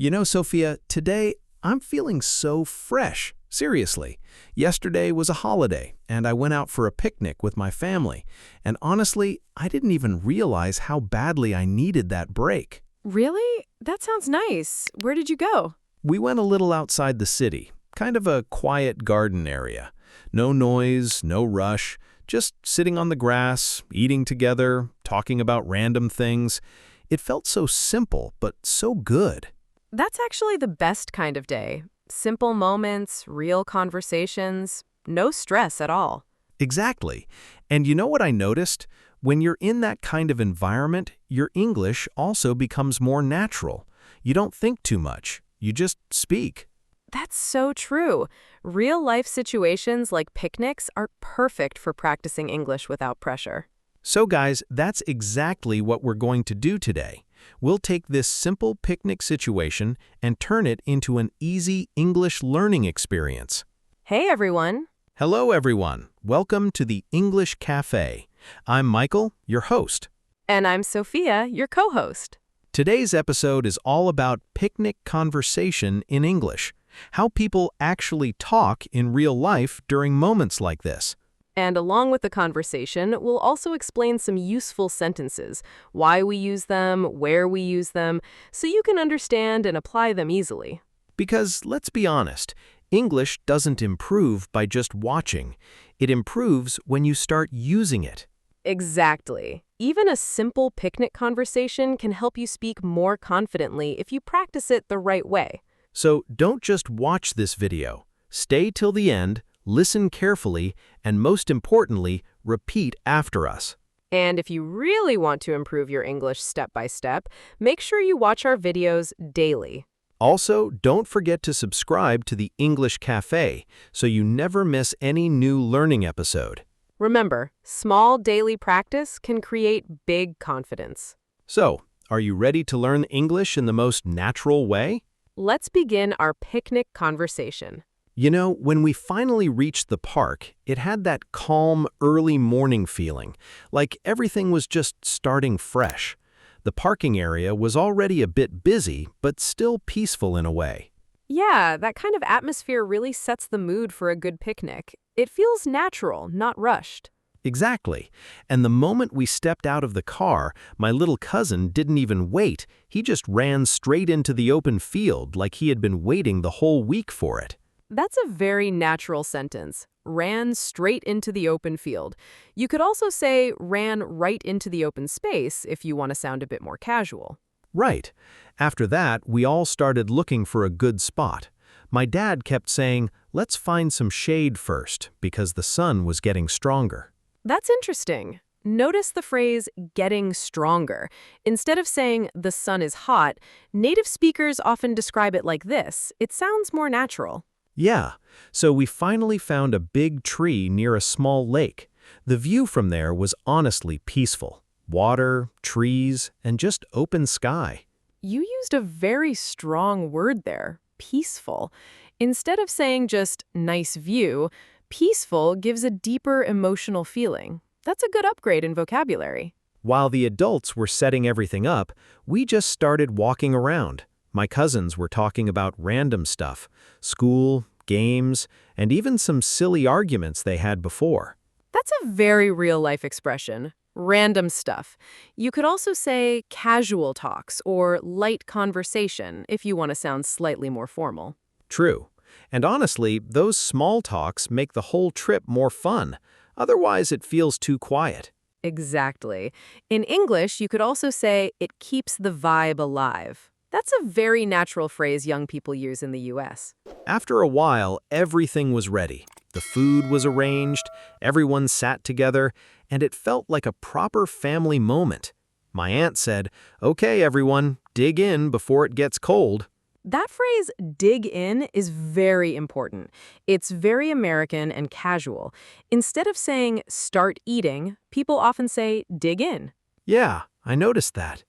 You know, Sophia, today I'm feeling so fresh. Seriously. Yesterday was a holiday, and I went out for a picnic with my family. And honestly, I didn't even realize how badly I needed that break. Really? That sounds nice. Where did you go? We went a little outside the city, kind of a quiet garden area. No noise, no rush, just sitting on the grass, eating together, talking about random things. It felt so simple, but so good. That's actually the best kind of day. Simple moments, real conversations, no stress at all. Exactly. And you know what I noticed? When you're in that kind of environment, your English also becomes more natural. You don't think too much. You just speak. That's so true. Real-life situations like picnics are perfect for practicing English without pressure. So guys, that's exactly what we're going to do today. We'll take this simple picnic situation and turn it into an easy English learning experience. Hey, everyone. Hello, everyone. Welcome to the English Cafe. I'm Michael, your host. And I'm Sophia, your co-host. Today's episode is all about picnic conversation in English, how people actually talk in real life during moments like this. And along with the conversation, we'll also explain some useful sentences, why we use them, where we use them, so you can understand and apply them easily. Because, let's be honest, English doesn't improve by just watching. It improves when you start using it. Exactly. Even a simple picnic conversation can help you speak more confidently if you practice it the right way. So don't just watch this video. Stay till the end, listen carefully, and most importantly, repeat after us. And if you really want to improve your English step by step, make sure you watch our videos daily. Also, don't forget to subscribe to the English Cafe so you never miss any new learning episode. Remember, small daily practice can create big confidence. So, are you ready to learn English in the most natural way? Let's begin our picnic conversation. You know, when we finally reached the park, it had that calm, early morning feeling, like everything was just starting fresh. The parking area was already a bit busy, but still peaceful in a way. Yeah, that kind of atmosphere really sets the mood for a good picnic. It feels natural, not rushed. Exactly. And the moment we stepped out of the car, my little cousin didn't even wait. He just ran straight into the open field like he had been waiting the whole week for it. That's a very natural sentence. Ran straight into the open field. You could also say ran right into the open space if you want to sound a bit more casual. Right. After that, we all started looking for a good spot. My dad kept saying, let's find some shade first, because the sun was getting stronger. That's interesting. Notice the phrase getting stronger. Instead of saying the sun is hot, native speakers often describe it like this. It sounds more natural. Yeah, so we finally found a big tree near a small lake. The view from there was honestly peaceful. Water, trees, and just open sky. You used a very strong word there, peaceful. Instead of saying just nice view, peaceful gives a deeper emotional feeling. That's a good upgrade in vocabulary. While the adults were setting everything up, we just started walking around. My cousins were talking about random stuff, school, games, and even some silly arguments they had before. That's a very real-life expression. Random stuff. You could also say casual talks or light conversation if you want to sound slightly more formal. True. And honestly, those small talks make the whole trip more fun. Otherwise, it feels too quiet. Exactly. In English, you could also say it keeps the vibe alive. That's a very natural phrase young people use in the US. After a while, everything was ready. The food was arranged, everyone sat together, and it felt like a proper family moment. My aunt said, "Okay, everyone, dig in before it gets cold." That phrase, dig in, is very important. It's very American and casual. Instead of saying start eating, people often say dig in. Yeah, I noticed that.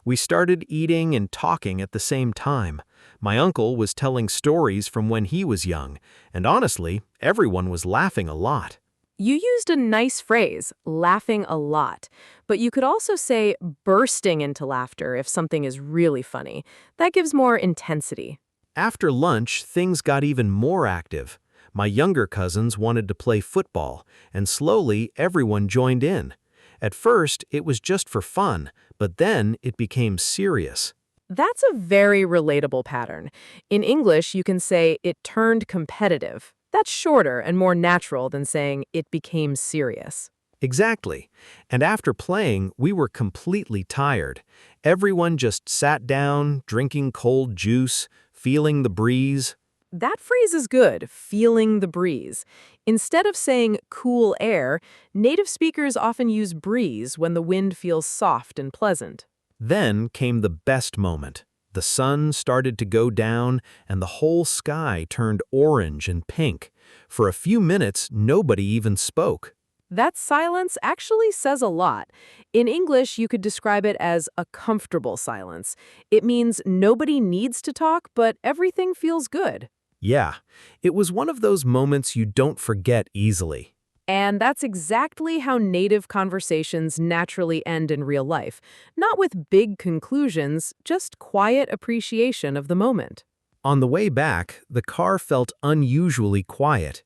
We started eating and talking at the same time. My uncle was telling stories from when he was young, and honestly, everyone was laughing a lot. You used a nice phrase, laughing a lot, but you could also say bursting into laughter if something is really funny. That gives more intensity. After lunch, things got even more active. My younger cousins wanted to play football, and slowly everyone joined in. At first, it was just for fun, but then it became serious. That's a very relatable pattern. In English, you can say it turned competitive. That's shorter and more natural than saying it became serious. Exactly. And after playing, we were completely tired. Everyone just sat down, drinking cold juice, feeling the breeze. That phrase is good, feeling the breeze. Instead of saying cool air, native speakers often use breeze when the wind feels soft and pleasant. Then came the best moment. The sun started to go down, and the whole sky turned orange and pink. For a few minutes, nobody even spoke. That silence actually says a lot. In English, you could describe it as a comfortable silence. It means nobody needs to talk, but everything feels good. Yeah, it was one of those moments you don't forget easily. And that's exactly how native conversations naturally end in real life. Not with big conclusions, just quiet appreciation of the moment. On the way back, the car felt unusually quiet.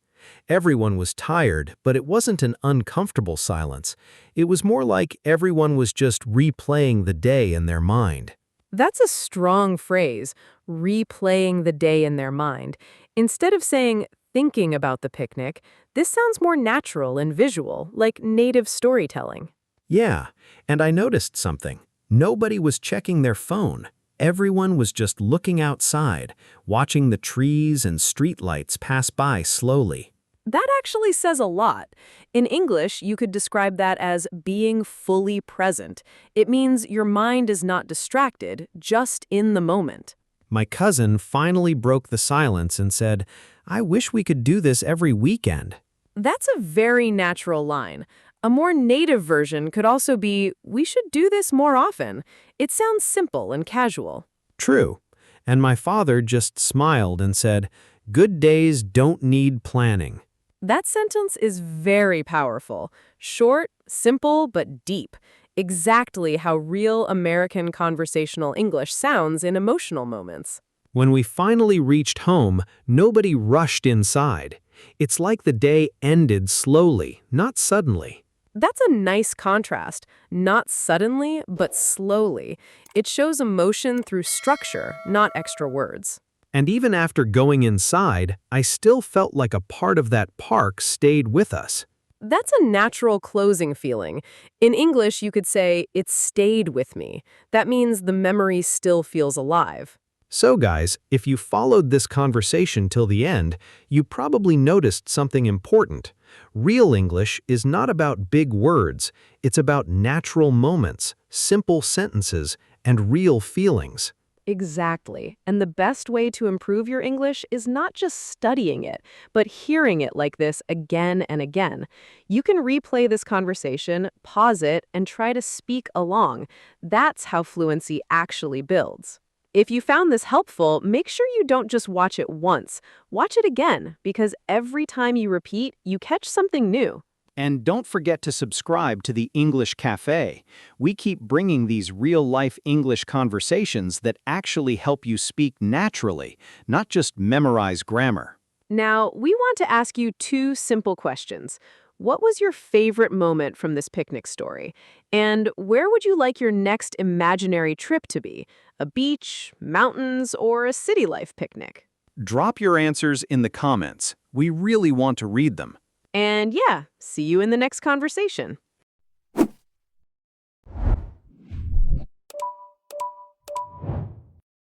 Everyone was tired, but it wasn't an uncomfortable silence. It was more like everyone was just replaying the day in their mind. That's a strong phrase, replaying the day in their mind. Instead of saying, thinking about the picnic, this sounds more natural and visual, like native storytelling. Yeah, and I noticed something. Nobody was checking their phone. Everyone was just looking outside, watching the trees and streetlights pass by slowly. That actually says a lot. In English, you could describe that as being fully present. It means your mind is not distracted, just in the moment. My cousin finally broke the silence and said, "I wish we could do this every weekend." That's a very natural line. A more native version could also be, we should do this more often. It sounds simple and casual. True. And my father just smiled and said, "Good days don't need planning." That sentence is very powerful. Short, simple, but deep. Exactly how real American conversational English sounds in emotional moments. When we finally reached home, nobody rushed inside. It's like the day ended slowly, not suddenly. That's a nice contrast. Not suddenly, but slowly. It shows emotion through structure, not extra words. And even after going inside, I still felt like a part of that park stayed with us. That's a natural closing feeling. In English, you could say, it stayed with me. That means the memory still feels alive. So guys, if you followed this conversation till the end, you probably noticed something important. Real English is not about big words. It's about natural moments, simple sentences, and real feelings. Exactly. And the best way to improve your English is not just studying it, but hearing it like this again and again. You can replay this conversation, pause it, and try to speak along. That's how fluency actually builds. If you found this helpful, make sure you don't just watch it once. Watch it again, because every time you repeat, you catch something new. And don't forget to subscribe to the English Cafe. We keep bringing these real-life English conversations that actually help you speak naturally, not just memorize grammar. Now, we want to ask you two simple questions. What was your favorite moment from this picnic story? And where would you like your next imaginary trip to be? A beach, mountains, or a city life picnic? Drop your answers in the comments. We really want to read them. And yeah, see you in the next conversation.